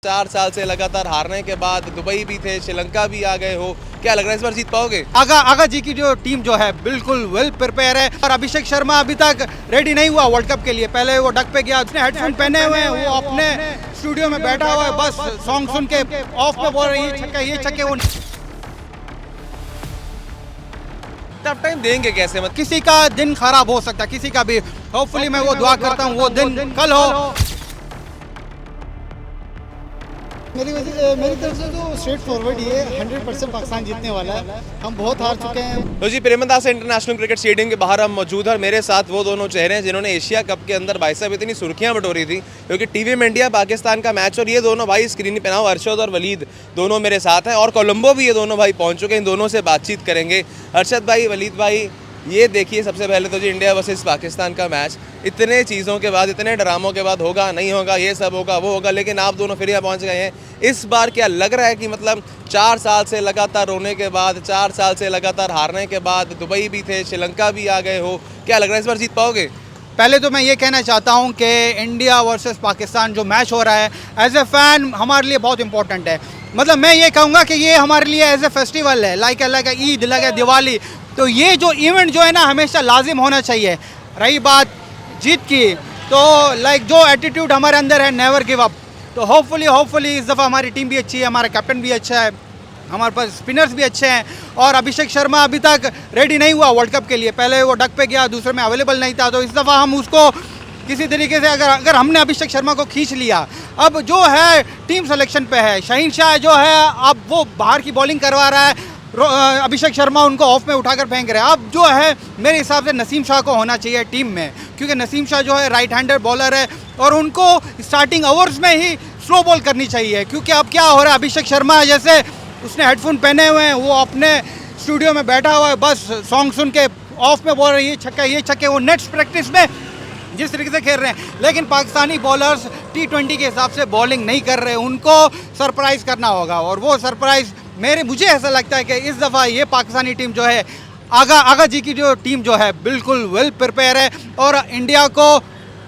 4 साल से लगातार हारने के बाद दुबई भी थे, श्रीलंका भी आ गए हो, क्या लग रहा है इस बार जीत पाओगे? आगा जी की जो टीम जो है बिल्कुल वेल प्रिपेयर है और अभिषेक शर्मा अभी तक रेडी नहीं हुआ वर्ल्ड कप के लिए। पहले वो डक पे गया, उसने हेडफोन पहने हुए हैं, वो अपने स्टूडियो में बैठा हुआ है, बस सॉन्ग सुन के ऑफ पे बोल रही है ये छक्के वो। टफ टाइम देंगे कैसे? मतलब किसी का दिन खराब हो सकता है, किसी का भी। होपफुली मैं वो दुआ करता हूँ वो दिन कल हो। मेरी तरफ से तो स्ट्रेट फॉरवर्ड ही है, 100% पाकिस्तान जीतने वाला है। हम बहुत हार चुके हैं। तो जी, प्रेमदास इंटरनेशनल क्रिकेट स्टेडियम के बाहर हम मौजूद हैं और मेरे साथ वो दोनों चेहरे हैं जिन्होंने एशिया कप के अंदर भाई साहब इतनी सुर्खियां बटोरी थी, क्योंकि टीवी में इंडिया पाकिस्तान का मैच और ये दोनों भाई स्क्रीन पे ना हो, अरशद और वलीद दोनों मेरे साथ हैं और कोलंबो भी ये दोनों भाई पहुंच चुके हैं। इन दोनों से बातचीत करेंगे। अरशद भाई, वलीद भाई, ये देखिए सबसे पहले तो जी इंडिया वर्सेस पाकिस्तान का मैच, इतने चीज़ों के बाद, इतने ड्रामों के बाद होगा नहीं होगा, ये सब होगा वो होगा, लेकिन आप दोनों फिर यहाँ पहुँच गए हैं। इस बार क्या लग रहा है कि मतलब 4 साल से लगातार रोने के बाद, 4 साल से लगातार हारने के बाद, दुबई भी थे, श्रीलंका भी आ गए हो, क्या लग रहा है इस बार जीत पाओगे? पहले तो मैं ये कहना चाहता हूँ कि इंडिया वर्सेस पाकिस्तान जो मैच हो रहा है एज ए फैन हमारे लिए बहुत इंपॉर्टेंट है। मतलब मैं ये कहूँगा कि ये हमारे लिए एज ए फेस्टिवल है, लाइक ईद, लाइक दिवाली। तो ये जो इवेंट जो है ना हमेशा लाजिम होना चाहिए। रही बात जीत की, तो लाइक जो एटीट्यूड हमारे अंदर है, नेवर गिव अप। तो होपफुली इस दफ़ा हमारी टीम भी अच्छी है, हमारा कैप्टन भी अच्छा है, हमारे पास स्पिनर्स भी अच्छे हैं और अभिषेक शर्मा अभी तक रेडी नहीं हुआ वर्ल्ड कप के लिए। पहले वो डक पे गया, दूसरे में अवेलेबल नहीं था, तो इस दफ़ा हम उसको किसी तरीके से अगर हमने अभिषेक शर्मा को खींच लिया, अब जो है टीम सिलेक्शन पे है। शहीन शाह जो है अब वो बाहर की बॉलिंग करवा रहा है, अभिषेक शर्मा उनको ऑफ में उठाकर फेंक रहे हैं। अब जो है मेरे हिसाब से नसीम शाह को होना चाहिए टीम में, क्योंकि नसीम शाह जो है राइट हैंडर बॉलर है और उनको स्टार्टिंग ओवर्स में ही स्लो बॉल करनी चाहिए। क्योंकि अब क्या हो रहा है, अभिषेक शर्मा जैसे उसने हेडफोन पहने हुए हैं, वो अपने स्टूडियो में बैठा हुआ है, बस सॉन्ग सुन के ऑफ में बोल रहे हैं ये छक्के वो। नेक्स्ट प्रैक्टिस में जिस तरीके से खेल रहे हैं, लेकिन पाकिस्तानी बॉलर्स T20 के हिसाब से बॉलिंग नहीं कर रहे, उनको सरप्राइज़ करना होगा और वो सरप्राइज़ मुझे ऐसा लगता है कि इस दफ़ा ये पाकिस्तानी टीम जो है, आगा जी की जो टीम जो है बिल्कुल वेल प्रिपेयर है और इंडिया को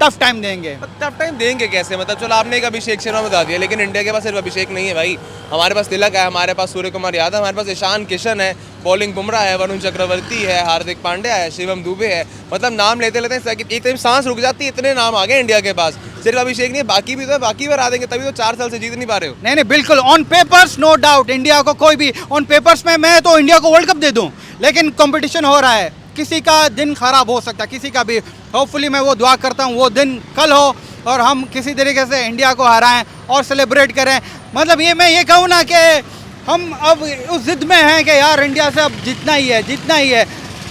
टफ टाइम देंगे। टफ टाइम देंगे कैसे? मतलब चलो आपने एक अभिषेक शर्मा बता दिया, लेकिन इंडिया के पास सिर्फ अभिषेक नहीं है भाई, हमारे पास तिलक है, हमारे पास सूर्य कुमार यादव, हमारे पास ईशान किशन है, बॉलिंग बुमराह है, वरुण चक्रवर्ती है, हार्दिक पांड्या है, शिवम दुबे है। मतलब नाम लेते लेते एक टाइम सांस रुक जाती है, इतने नाम आ गए इंडिया के पास। सिर्फ अभिषेक नहीं, बाकी भी तो बाकी बार आ देंगे, तभी तो 4 साल से जीत नहीं पा रहे हो। नहीं बिल्कुल, on papers no doubt India को कोई भी ऑन पेपर्स में मैं तो इंडिया को वर्ल्ड कप दे दूं, लेकिन कंपटीशन हो रहा है, किसी का दिन खराब हो सकता है, किसी का भी। होपफुली मैं वो दुआ करता हूँ वो दिन कल हो और हम किसी तरीके से इंडिया को हराएं और सेलिब्रेट करें। मतलब ये मैं ये कहूँ ना कि हम अब उस जिद में हैं कि यार इंडिया से अब जीतना ही है।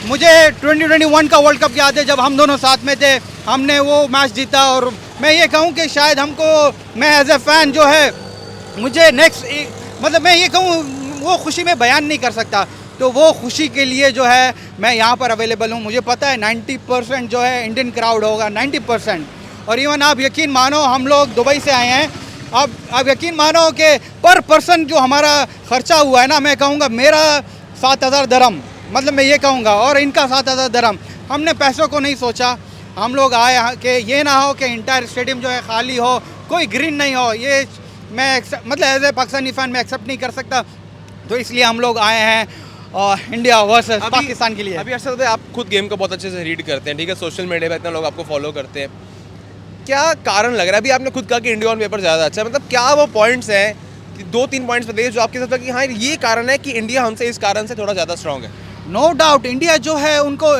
मुझे 2021 का वर्ल्ड कप याद है, जब हम दोनों साथ में थे, हमने वो मैच जीता। और मैं ये कहूँ कि शायद मैं एज ए फ़ैन जो है, मुझे मतलब मैं ये कहूँ वो खुशी में बयान नहीं कर सकता। तो वो खुशी के लिए जो है मैं यहाँ पर अवेलेबल हूँ। मुझे पता है 90% जो है इंडियन क्राउड होगा, 90%। और इवन आप यकीन मानो, हम लोग दुबई से आए हैं, आप यकीन मानो कि पर पर्सन जो हमारा ख़र्चा हुआ है ना, मैं कहूँगा मेरा 7,000 दरम, मतलब मैं ये कहूँगा, और इनका 7,000 दरम। हमने पैसों को नहीं सोचा, हम लोग आए कि ये ना हो कि इंटायर स्टेडियम जो है खाली हो, कोई ग्रीन नहीं हो। ये मैं मतलब एज ए पाकिस्तानी फ़ैन मैं एक्सेप्ट नहीं कर सकता, तो इसलिए हम लोग आए हैं और इंडिया वर्सेस पाकिस्तान के लिए। अभी अरशद भाई, आप खुद गेम को बहुत अच्छे से रीड करते हैं, ठीक है, सोशल मीडिया पे इतना लोग आपको फॉलो करते हैं, क्या कारण लग रहा है? अभी आपने खुद कहा कि इंडिया ऑन पेपर ज़्यादा अच्छा है, मतलब क्या वो पॉइंट्स हैं, 2-3 पॉइंट्स बताइए जो आपके साथ कि हाँ ये कारण है कि इंडिया हमसे इस कारण से थोड़ा ज़्यादा स्ट्रॉन्ग है। नो डाउट इंडिया जो है, उनको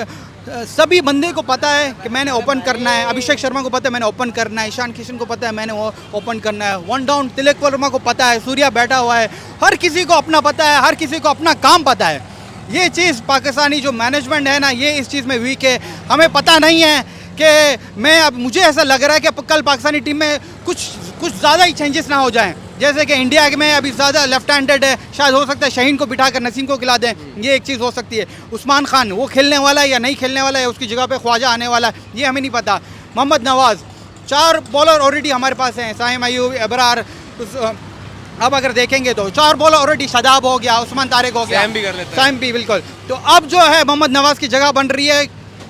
सभी बंदे को पता है कि मैंने ओपन करना है, अभिषेक शर्मा को पता है मैंने ओपन करना है, ईशान किशन को पता है मैंने वो ओपन करना है, 1 डाउन तिलक वर्मा को पता है, सूर्या बैठा हुआ है, हर किसी को अपना पता है, हर किसी को अपना काम पता है। ये चीज़ पाकिस्तानी जो मैनेजमेंट है ना, ये इस चीज़ में वीक है। हमें पता नहीं है कि मुझे ऐसा लग रहा है कि कल पाकिस्तानी टीम में कुछ ज़्यादा ही चेंजेस ना हो जाएं। जैसे कि इंडिया में अभी ज़्यादा लेफ्ट हैंडेड है, शायद हो सकता है शहीन को बिठाकर नसीम को खिला दें, ये एक चीज़ हो सकती है। उस्मान खान वो खेलने वाला है या नहीं खेलने वाला है, उसकी जगह पे ख्वाजा आने वाला है, ये हमें नहीं पता। मोहम्मद नवाज़, 4 बॉलर ऑलरेडी हमारे पास हैं, साइम अयूब, अबरार। अब अगर देखेंगे तो 4 बॉलर ऑलरेडी, शादाब हो गया, उस्मान तारिक हो गया, सैम भी कर लेते हैं, सैम भी बिल्कुल। तो अब जो है मोहम्मद नवाज़ की जगह बन रही है,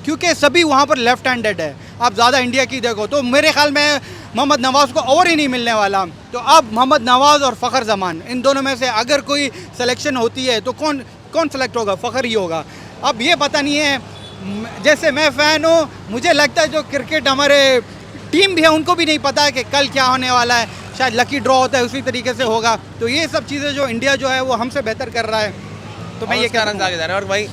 क्योंकि सभी वहाँ पर लेफ्ट हैंडेड है। आप ज़्यादा इंडिया की देखो, तो मेरे ख्याल में मोहम्मद नवाज़ को ओवर ही नहीं मिलने वाला। तो अब मोहम्मद नवाज़ और फ़खर जमान, इन दोनों में से अगर कोई सिलेक्शन होती है तो कौन सेलेक्ट होगा? फ़खर ही होगा। अब ये पता नहीं है, जैसे मैं फ़ैन हूँ, मुझे लगता है जो क्रिकेट हमारे टीम भी है उनको भी नहीं पता है कि कल क्या होने वाला है, शायद लकी ड्रॉ होता है उसी तरीके से होगा। तो ये सब चीज़ें जो इंडिया जो है वो हमसे बेहतर कर रहा है, तो मैं ये कारण आगे जा रहा है। और भाई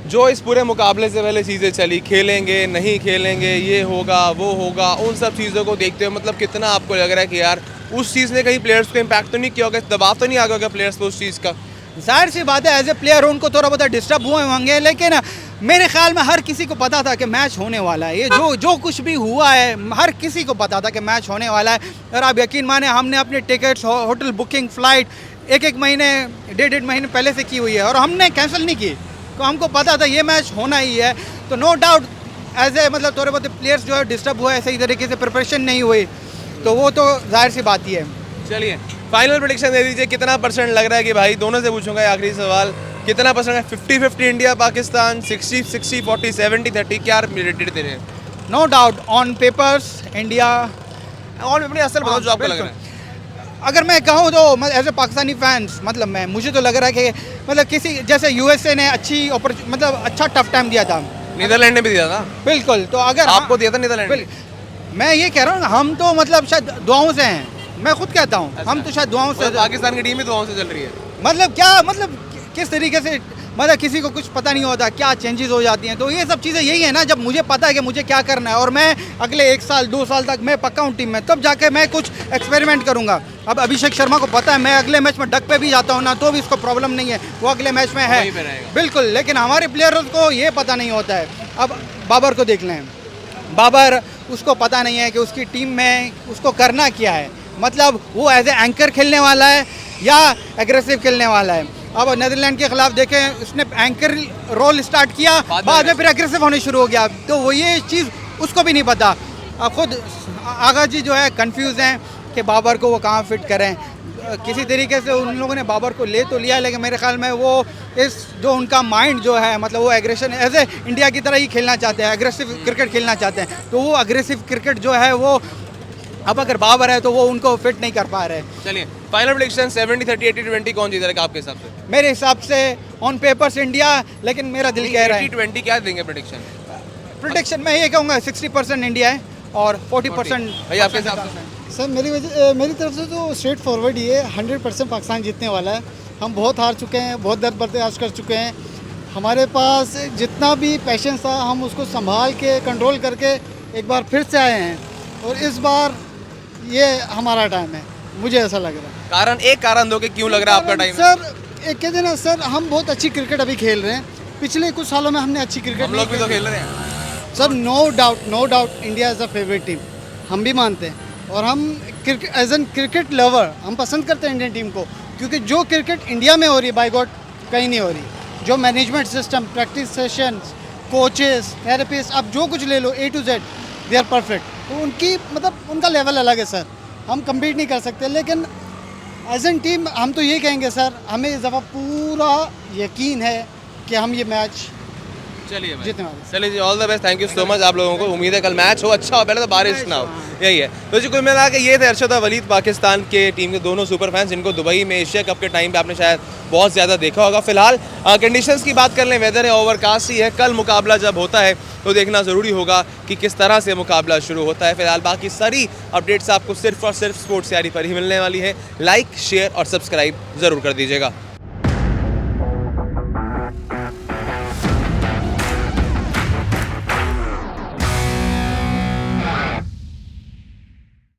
जो इस पूरे मुकाबले से पहले चीज़ें चली, खेलेंगे नहीं खेलेंगे, ये होगा वो होगा, उन सब चीज़ों को देखते हुए मतलब कितना आपको लग रहा है कि यार उस चीज़ ने कहीं प्लेयर्स को इम्पैक्ट तो नहीं किया होगा, दबाव तो नहीं आ गया प्लेयर्स को उस चीज़ का? जाहिर सी बात है, एज ए प्लेयर उनको थोड़ा बहुत डिस्टर्ब हुए होंगे, लेकिन मेरे ख्याल में हर किसी को पता था कि मैच होने वाला है। ये जो कुछ भी हुआ है, हर किसी को पता था कि मैच होने वाला है। और आप यकीन माने, हमने अपने टिकट्स, होटल बुकिंग, फ़्लाइट एक महीने, डेढ़ महीने पहले से की हुई है और हमने कैंसिल नहीं की। तो हमको पता था ये मैच होना ही है। तो नो डाउट एज ए मतलब थोड़े बहुत प्लेयर्स जो है डिस्टर्ब हुए, सही तरीके से प्रिपरेशन नहीं हुई, तो वो तो जाहिर सी बात ही है। चलिए फाइनल प्रेडिक्शन दे दीजिए, कितना परसेंट लग रहा है कि भाई, दोनों से पूछूंगा ये आखिरी सवाल, कितना परसेंट है? 50-50 इंडिया पाकिस्तान, 60-60, 40-70, 30, क्या रेटेड दे रहे हैं? No doubt on papers India. और अपनी असल बताओ जो आपको लग रहा है। अगर मैं कहूँ तो एज ए पाकिस्तानी फैंस, मतलब मुझे तो लग रहा है कि मतलब किसी जैसे यूएसए ने मतलब अच्छा टफ टाइम दिया था, नीदरलैंड ने भी दिया था। बिल्कुल। तो अगर आपको दिया था नीदरलैंड ने? मैं ये कह रहा हूँ, हम तो मतलब शायद दुआओं से हैं, मैं खुद कहता हूँ। हम तो शायद दुआओं से, पाकिस्तान की टीम ही दुआओं से चल रही है। मतलब क्या, मतलब किस तरीके से, मतलब किसी को कुछ पता नहीं होता क्या चेंजेस हो जाती हैं। तो ये सब चीज़ें यही है ना, जब मुझे पता है कि मुझे क्या करना है और मैं अगले 1 साल 2 साल तक मैं पक्का हूँ टीम में, तब जाके मैं कुछ एक्सपेरिमेंट करूँगा। अब अभिषेक शर्मा को पता है मैं अगले मैच में डक पे भी जाता हूँ ना, तो भी इसको प्रॉब्लम नहीं है, वो अगले मैच में है बिल्कुल। लेकिन हमारे प्लेयर्स को ये पता नहीं होता है। अब बाबर को देख लें, बाबर, उसको पता नहीं है कि उसकी टीम में उसको करना क्या है, मतलब वो एज ए एंकर खेलने वाला है या एग्रेसिव खेलने वाला है। अब नीदरलैंड के खिलाफ देखें, उसने एंकर रोल स्टार्ट किया, बाद में फिर एग्रेसिव होने शुरू हो गया, तो वो ये चीज़ उसको भी नहीं पता। अब खुद आगा जी जो है कंफ्यूज हैं कि बाबर को वो कहाँ फिट करें। किसी तरीके से उन लोगों ने बाबर को ले तो लिया, लेकिन मेरे ख्याल में वो इस जो उनका माइंड जो है, मतलब वो एग्रेशन एज ए इंडिया की तरह ही खेलना चाहते हैं, एग्रेसिव क्रिकेट खेलना चाहते हैं। तो वो एग्रेसिव क्रिकेट जो है वो अब अगर बाबर है तो वो उनको फिट नहीं कर पा रहे। चलिए फाइनल प्रेडिक्शन 70-30, 80-20 कौन जीतेगा आपके हिसाब से? मेरे हिसाब से ऑन पेपर्स इंडिया, लेकिन मेरा दिल कह रहा है 80-20 क्या देंगे प्रेडिक्शन? प्रेडिक्शन मैं ये कहूँगा 60% इंडिया है और 40% भाई आपके हिसाब से? सर मेरी तरफ से तो स्ट्रेट फॉरवर्ड ही है, 100% पाकिस्तान जीतने वाला है। हम बहुत हार चुके हैं, बहुत दर्द बर्दाश्त कर चुके हैं। हमारे पास जितना भी पैशेंस था, हम उसको संभाल के कंट्रोल करके एक बार फिर से आए हैं, और इस बार ये हमारा टाइम है, मुझे ऐसा लग रहा है। कारण, एक कारण दो कि क्यों लग रहा है आपका टाइम? सर एक कहते ना सर, हम बहुत अच्छी क्रिकेट अभी खेल रहे हैं, पिछले कुछ सालों में हमने अच्छी क्रिकेट, हम लोग भी तो खेल रहे हैं sir. No doubt India is a favourite team, हम भी मानते हैं। और हम एज एन क्रिकेट लवर हम पसंद करते हैं इंडियन टीम को, क्योंकि जो क्रिकेट इंडिया में हो रही है बाय गॉड कहीं नहीं हो रही। जो management system, practice sessions, coaches, therapist, आप जो कुछ ले लो A to Z, they are perfect. तो उनकी मतलब उनका लेवल अलग है सर, हम कम्पीट नहीं कर सकते। लेकिन एज एन टीम हम तो ये कहेंगे सर, हमें इस दफ़ा पूरा यकीन है कि हम ये मैच चलिए जीतने वाले। चलिए जी, all the best, thank you so much आप लोगों को। उम्मीद है कल मैच हो अच्छा हो, पहले तो बारिश ना हो, यही है। तो जी कुल मिला के ये थे अरशद और वलीद, पाकिस्तान के टीम के दोनों सुपर फैंस, जिनको दुबई में एशिया कप के टाइम पे आपने शायद बहुत ज़्यादा देखा होगा। फिलहाल कंडीशंस की बात कर लें, वेदर है ओवरकास्ट ही है। कल मुकाबला जब होता है तो देखना ज़रूरी होगा कि किस तरह से मुकाबला शुरू होता है। फिलहाल बाकी सारी अपडेट्स आपको सिर्फ और सिर्फ स्पोर्ट्स यारी पर ही मिलने वाली है। लाइक, शेयर और सब्सक्राइब ज़रूर कर दीजिएगा।